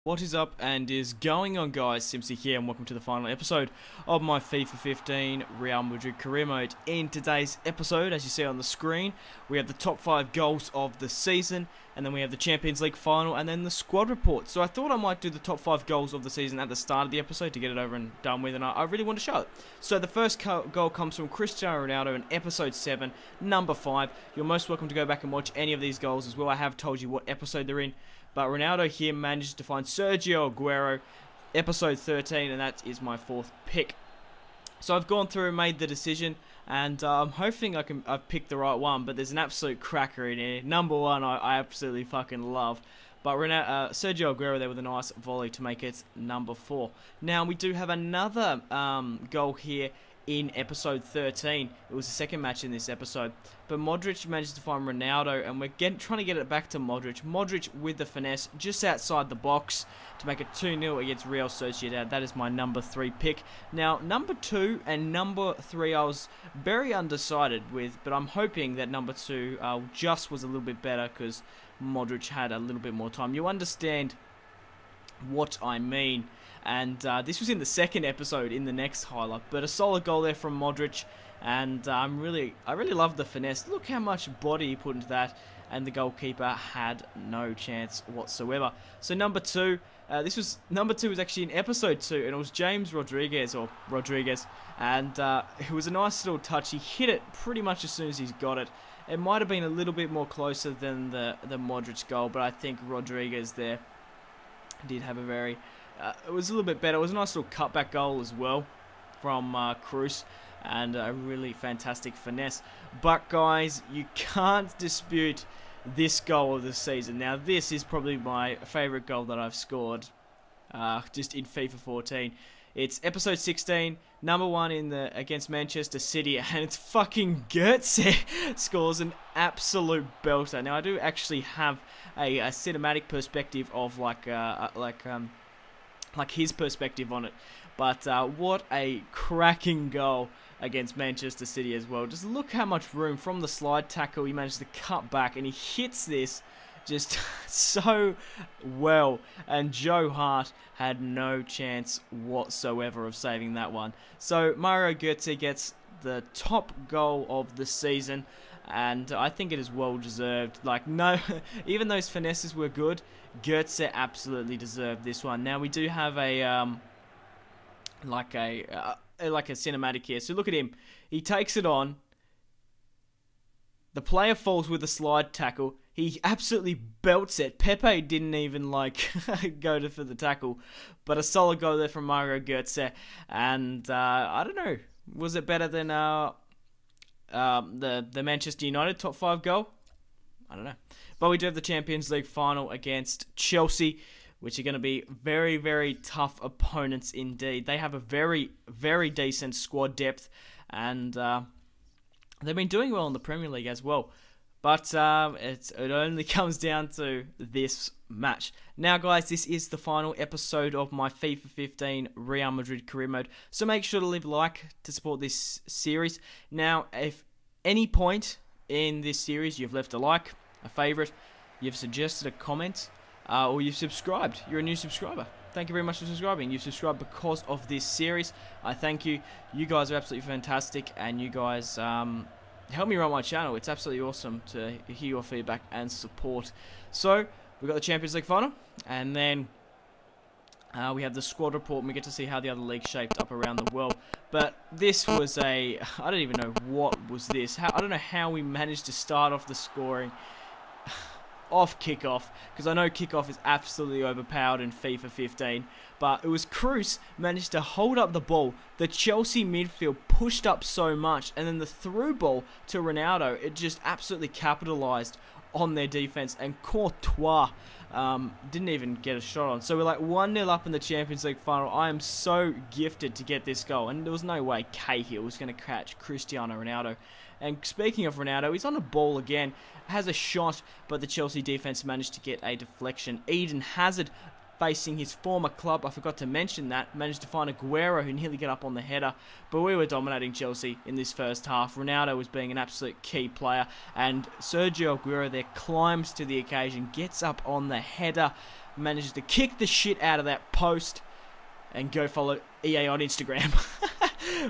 What is up and is going on, guys? Simpzy here and welcome to the final episode of my FIFA 15 Real Madrid career mode. In today's episode, as you see on the screen, we have the top 5 goals of the season, and then we have the Champions League final, and then the squad report. So I thought I might do the top 5 goals of the season at the start of the episode to get it over and done with, and I really want to show it. So the first goal comes from Cristiano Ronaldo in episode 7, number 5. You're most welcome to go back and watch any of these goals as well. I have told you what episode they're in. But Ronaldo here managed to find Sergio Aguero, episode 13, and that is my 4th pick. So I've gone through and made the decision, and I'm hoping I've picked the right one, but there's an absolute cracker in here. Number 1 I absolutely fucking love. But Sergio Aguero there with a nice volley to make it number 4. Now we do have another goal here in episode 13. It was the second match in this episode, but Modric managed to find Ronaldo, and we're trying to get it back to Modric. Modric with the finesse just outside the box to make it 2-0 against Real Sociedad. That is my number 3 pick. Now, number 2 and number 3 I was very undecided with, but I'm hoping that number 2 just was a little bit better because Modric had a little bit more time. You understand what I mean. And this was in the second episode in the next highlight, but a solid goal there from Modric, and I really love the finesse. Look how much body he put into that, and the goalkeeper had no chance whatsoever. So number 2, number 2 was actually in episode 2, and it was James Rodriguez, and it was a nice little touch. He hit it pretty much as soon as he's got it. It might have been a little bit more closer than the Modric goal, but I think Rodriguez there did have a very it was a little bit better. It was a nice little cutback goal as well from Cruz, and a really fantastic finesse. But guys, you can't dispute this goal of the season. Now this is probably my favourite goal that I've scored just in FIFA 14. It's episode 16, number 1 in against Manchester City, and it's fucking Goetze scores an absolute belter. Now I do actually have a cinematic perspective of like his perspective on it, but what a cracking goal against Manchester City as well. Just look how much room from the slide tackle he managed to cut back, and he hits this just so well, and Joe Hart had no chance whatsoever of saving that one. So Mario Götze gets the top goal of the season, and I think it is well deserved. Like, no, even those finesses were good, Götze absolutely deserved this one. Now we do have a like a cinematic here. So look at him. He takes it on. The player falls with a slide tackle. He absolutely belts it. Pepe didn't even go for the tackle, but a solid goal there from Mario Götze. And I don't know, was it better than the Manchester United top 5 goal? I don't know. But we do have the Champions League final against Chelsea, which are going to be very, very tough opponents indeed. They have a very, very decent squad depth, and they've been doing well in the Premier League as well. But it only comes down to this match. Now, guys, this is the final episode of my FIFA 15 Real Madrid career mode. So make sure to leave a like to support this series. Now, if any point in this series you've left a like, a favourite, you've suggested a comment, or you've subscribed, you're a new subscriber. Thank you very much for subscribing. You've subscribed because of this series. I thank you. You guys are absolutely fantastic, and you guys help me run my channel. It's absolutely awesome to hear your feedback and support. So we've got the Champions League final, and then we have the squad report, and we get to see how the other leagues shaped up around the world. But this was I don't even know what was this. I don't know how we managed to start off the scoring off kickoff, because I know kickoff is absolutely overpowered in FIFA 15, but it was Cruz managed to hold up the ball. The Chelsea midfield pushed up so much, and then the through ball to Ronaldo, it just absolutely capitalized on their defense, and Courtois didn't even get a shot on. So we're like 1-0 up in the Champions League final. I am so gifted to get this goal, and there was no way Cahill was going to catch Cristiano Ronaldo. And speaking of Ronaldo, he's on the ball again, has a shot, but the Chelsea defense managed to get a deflection. Eden Hazard, facing his former club, I forgot to mention that, managed to find Aguero, who nearly got up on the header, but we were dominating Chelsea in this first half. Ronaldo was being an absolute key player, and Sergio Aguero there climbs to the occasion, gets up on the header, manages to kick the shit out of that post, and go follow EA on Instagram.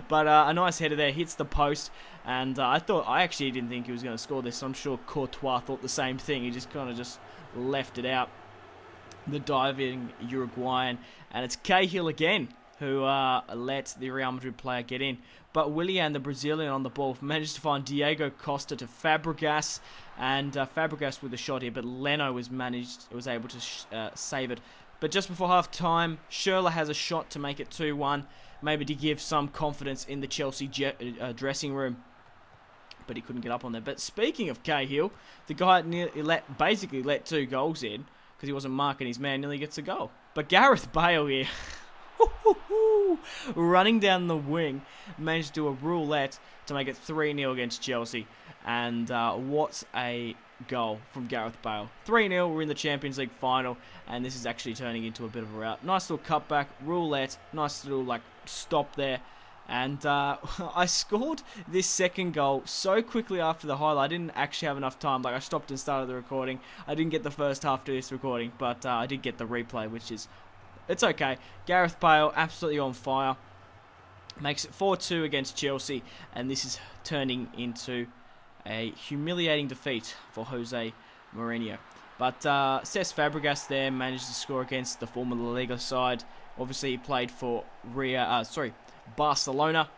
But a nice header there, hits the post, and I actually didn't think he was going to score this. I'm sure Courtois thought the same thing. He just kind of just left it out. The diving Uruguayan, and it's Cahill again who let the Real Madrid player get in. But Willian, the Brazilian on the ball, managed to find Diego Costa to Fabregas, and Fabregas with a shot here, but Leno was able to save it. But just before half-time, Schürrle has a shot to make it 2-1, maybe to give some confidence in the Chelsea dressing room. But he couldn't get up on there. But speaking of Cahill, the guy basically let 2 goals in because he wasn't marking his man, nearly gets a goal. But Gareth Bale here, running down the wing, managed to do a roulette to make it 3-0 against Chelsea. And what a goal from Gareth Bale. 3-0, we're in the Champions League final, and this is actually turning into a bit of a rout. Nice little cutback, roulette, nice little stop there. And I scored this second goal so quickly after the highlight. I didn't actually have enough time. I stopped and started the recording. I didn't get the first half to this recording, but I did get the replay, which is, it's okay. Gareth Bale, absolutely on fire. Makes it 4-2 against Chelsea, and this is turning into a humiliating defeat for Jose Mourinho. But Cesc Fabregas there managed to score against the former La Liga side. Obviously, he played for Barcelona,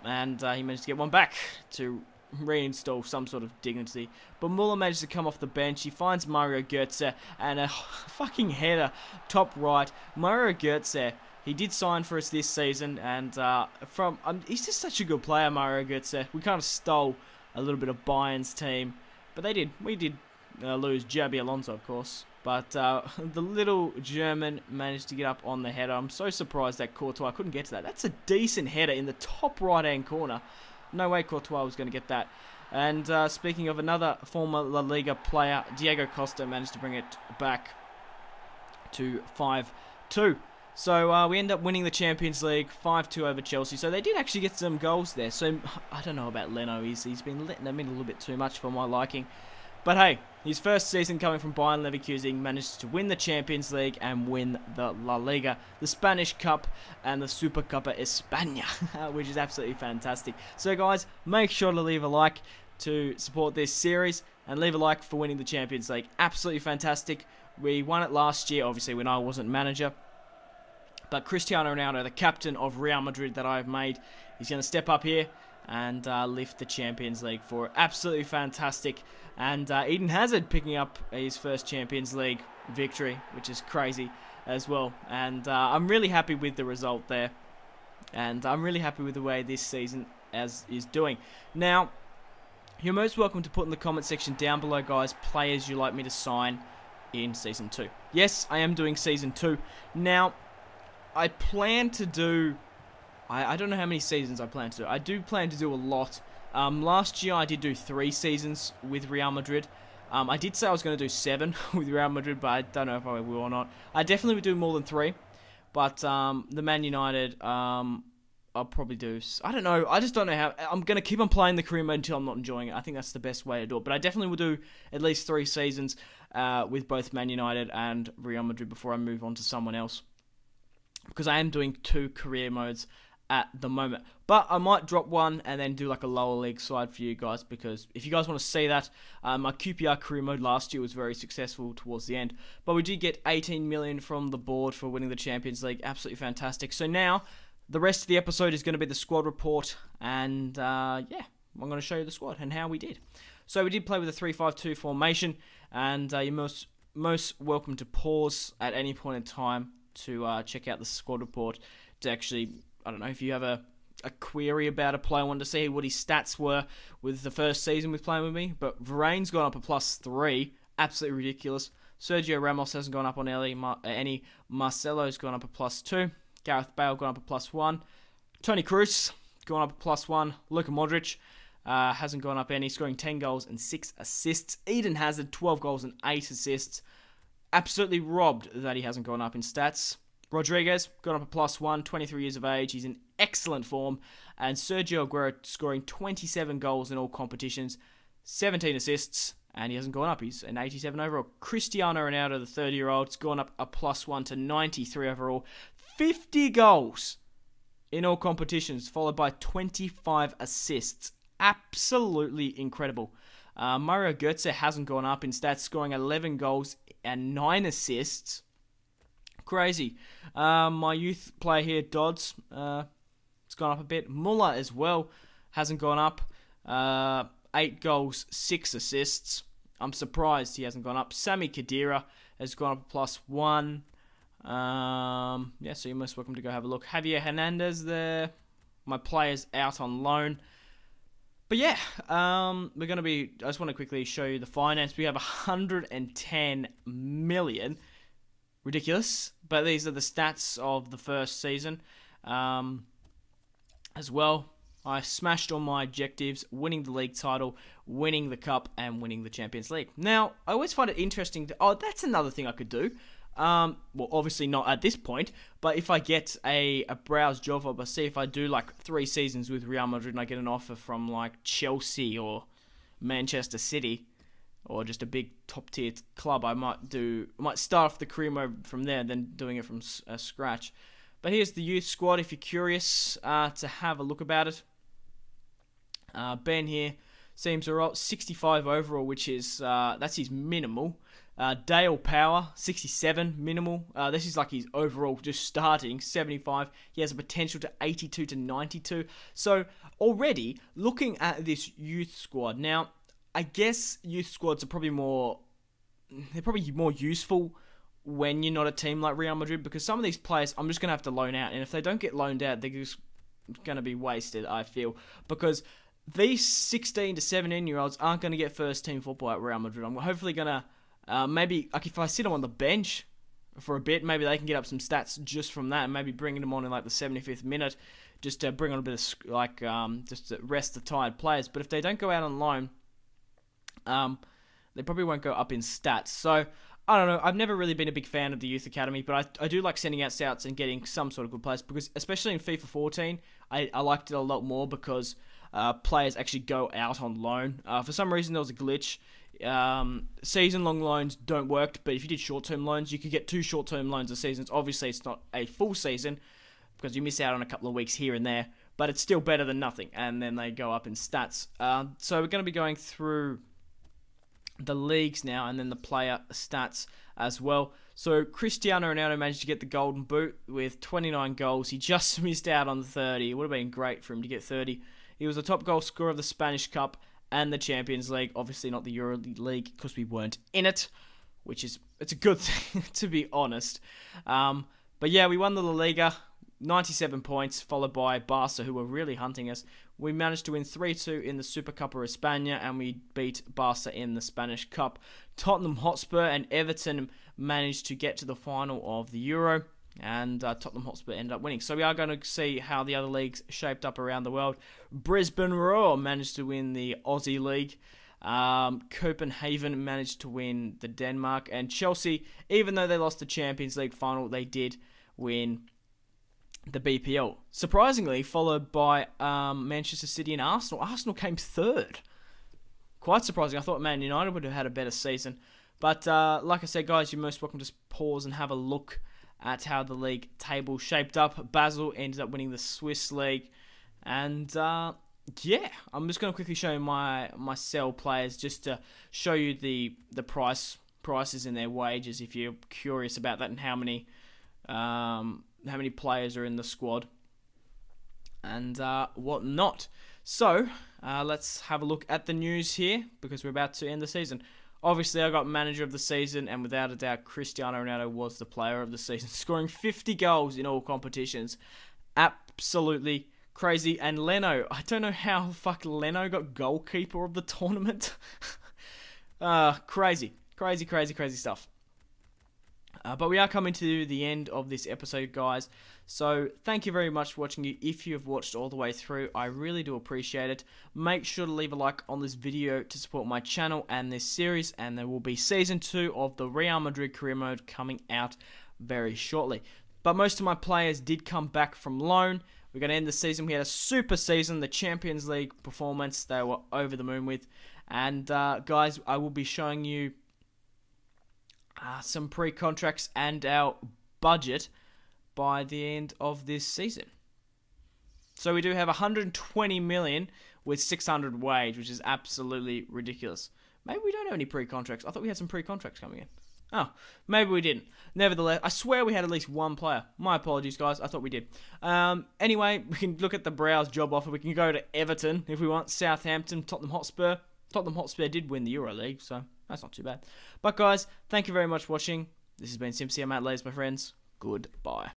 and he managed to get one back to reinstall some sort of dignity. But Muller managed to come off the bench. He finds Mario Götze, and a fucking header, top right. Mario Götze, he did sign for us this season, and he's just such a good player, Mario Götze. We kind of stole a little bit of Bayern's team, but we did lose Xabi Alonso, of course. But the little German managed to get up on the header. I'm so surprised that Courtois couldn't get to that. That's a decent header in the top right-hand corner. No way Courtois was going to get that. And speaking of another former La Liga player, Diego Costa managed to bring it back to 5-2. So we end up winning the Champions League 5-2 over Chelsea. So they did actually get some goals there. So I don't know about Leno. He's been letting them in a little bit too much for my liking. But hey, his first season coming from Bayern Leverkusen, managed to win the Champions League and win the La Liga, the Spanish Cup, and the Supercopa España, which is absolutely fantastic. So guys, make sure to leave a like to support this series, and leave a like for winning the Champions League. Absolutely fantastic. We won it last year, obviously, when I wasn't manager. But Cristiano Ronaldo, the captain of Real Madrid that I've made, he's going to step up here and lift the Champions League for it. Absolutely fantastic. And Eden Hazard picking up his first Champions League victory, which is crazy as well. And I'm really happy with the result there. And I'm really happy with the way this season is doing. Now, you're most welcome to put in the comment section down below, guys, players you'd like me to sign in Season 2. Yes, I am doing Season 2. Now, I plan to do... I don't know how many seasons I plan to do. I do plan to do a lot. Last year I did do 3 seasons with Real Madrid. I did say I was going to do 7 with Real Madrid, but I don't know if I will or not. I definitely would do more than 3. But the Man United, I'll probably do... I don't know. I just don't know how... I'm going to keep on playing the career mode until I'm not enjoying it. I think that's the best way to do it. But I definitely will do at least 3 seasons with both Man United and Real Madrid before I move on to someone else. Because I am doing 2 career modes at the moment. But I might drop one and then do like a lower league side for you guys, because if you guys want to see that, my QPR career mode last year was very successful towards the end. But we did get 18 million from the board for winning the Champions League. Absolutely fantastic. So now, the rest of the episode is going to be the squad report, and yeah, I'm going to show you the squad and how we did. So we did play with a 3-5-2 formation, and you're most welcome to pause at any point in time to check out the squad report to actually... I don't know if you have a query about a player, wanted to see what his stats were with the first season with playing with me. But Varane's gone up a +3. Absolutely ridiculous. Sergio Ramos hasn't gone up on any. Marcelo's gone up a +2. Gareth Bale gone up a +1. Toni Kroos gone up a +1. Luka Modric hasn't gone up any, scoring 10 goals and 6 assists. Eden Hazard, 12 goals and 8 assists. Absolutely robbed that he hasn't gone up in stats. Rodriguez got up a +1, 23 years of age. He's in excellent form. And Sergio Aguero scoring 27 goals in all competitions, 17 assists, and he hasn't gone up. He's an 87 overall. Cristiano Ronaldo, the 30-year-old, has gone up a +1 to 93 overall. 50 goals in all competitions, followed by 25 assists. Absolutely incredible. Mario Götze hasn't gone up in stats, scoring 11 goals and 9 assists. Crazy. My youth player here, Dodds, it's gone up a bit. Muller as well hasn't gone up. 8 goals, 6 assists. I'm surprised he hasn't gone up. Sami Khedira has gone up +1. Yeah, so you're most welcome to go have a look. Javier Hernandez there. My player's out on loan. But yeah, we're going to be... I just want to quickly show you the finance. We have 110 million. Ridiculous. But these are the stats of the first season. As well, I smashed all my objectives, winning the league title, winning the cup, and winning the Champions League. Now, I always find it interesting. Oh, that's another thing I could do. Well, obviously not at this point, but if I get a browse job offer, see if I do like 3 seasons with Real Madrid and I get an offer from like Chelsea or Manchester City or just a big top tier club, I might start off the career mode from there, then doing it from scratch. But here's the youth squad if you're curious to have a look about it. Ben here seems alright, 65 overall, which is that's his minimal. Dale Power, 67, minimal. This is like his overall just starting, 75. He has a potential to 82 to 92. So already looking at this youth squad. Now, I guess youth squads are probably more useful when you're not a team like Real Madrid, because some of these players I'm just going to have to loan out, and if they don't get loaned out, they're just going to be wasted, I feel, because these 16 to 17-year-olds aren't going to get first team football at Real Madrid. I'm hopefully going to, maybe, like if I sit them on the bench for a bit, maybe they can get up some stats just from that, and maybe bringing them on in like the 75th minute, just to bring on a bit of, like, just to rest the tired players. But if they don't go out on loan, they probably won't go up in stats. So, I don't know, I've never really been a big fan of the Youth Academy, but I do like sending out scouts and getting some sort of good players, because especially in FIFA 14, I liked it a lot more because players actually go out on loan. For some reason, there was a glitch. Season-long loans don't work, but if you did short-term loans, you could get 2 short-term loans a season. Obviously, it's not a full season, because you miss out on a couple of weeks here and there, but it's still better than nothing, and then they go up in stats. So we're going to be going through the leagues now, and then the player stats as well. So Cristiano Ronaldo managed to get the golden boot with 29 goals. He just missed out on 30. It would have been great for him to get 30. He was the top goal scorer of the Spanish Cup and the Champions League. Obviously not the Euro League, because we weren't in it, which is, it's a good thing, to be honest. But yeah, we won the La Liga, 97 points, followed by Barca, who were really hunting us. We managed to win 3-2 in the Supercopa of España, and we beat Barca in the Spanish Cup. Tottenham Hotspur and Everton managed to get to the final of the Euro, and Tottenham Hotspur ended up winning. So we are going to see how the other leagues shaped up around the world. Brisbane Roar managed to win the Aussie League. Copenhagen managed to win the Denmark, and Chelsea, even though they lost the Champions League final, they did win the BPL. Surprisingly, followed by Manchester City and Arsenal. Arsenal came third. Quite surprising. I thought Man United would have had a better season. But like I said, guys, you're most welcome to pause and have a look at how the league table shaped up. Basel ended up winning the Swiss League. And yeah, I'm just going to quickly show you my sell players, just to show you the prices and their wages, if you're curious about that, and how many players are in the squad and whatnot. So let's have a look at the news here, because we're about to end the season. Obviously, I got manager of the season, and without a doubt, Cristiano Ronaldo was the player of the season, scoring 50 goals in all competitions. Absolutely crazy. And Leno, I don't know how the fuck Leno got goalkeeper of the tournament. Crazy stuff. But we are coming to the end of this episode, guys. So thank you very much for watching. If you have watched all the way through, I really do appreciate it. Make sure to leave a like on this video to support my channel and this series. And there will be Season 2 of the Real Madrid Career Mode coming out very shortly. But most of my players did come back from loan. We're going to end the season. We had a super season, the Champions League performance they were over the moon with. And guys, I will be showing you some pre-contracts and our budget by the end of this season. So we do have 120 million with 600 wage, which is absolutely ridiculous. Maybe we don't have any pre-contracts. I thought we had some pre-contracts coming in. Oh, maybe we didn't. Nevertheless, I swear we had at least one player. My apologies, guys. I thought we did. Anyway, we can look at the Browse job offer. We can go to Everton if we want, Southampton, Tottenham Hotspur. Tottenham Hotspur did win the EuroLeague, so that's not too bad. But guys, thank you very much for watching. This has been Simpzy. I'm out, ladies, my friends. Goodbye.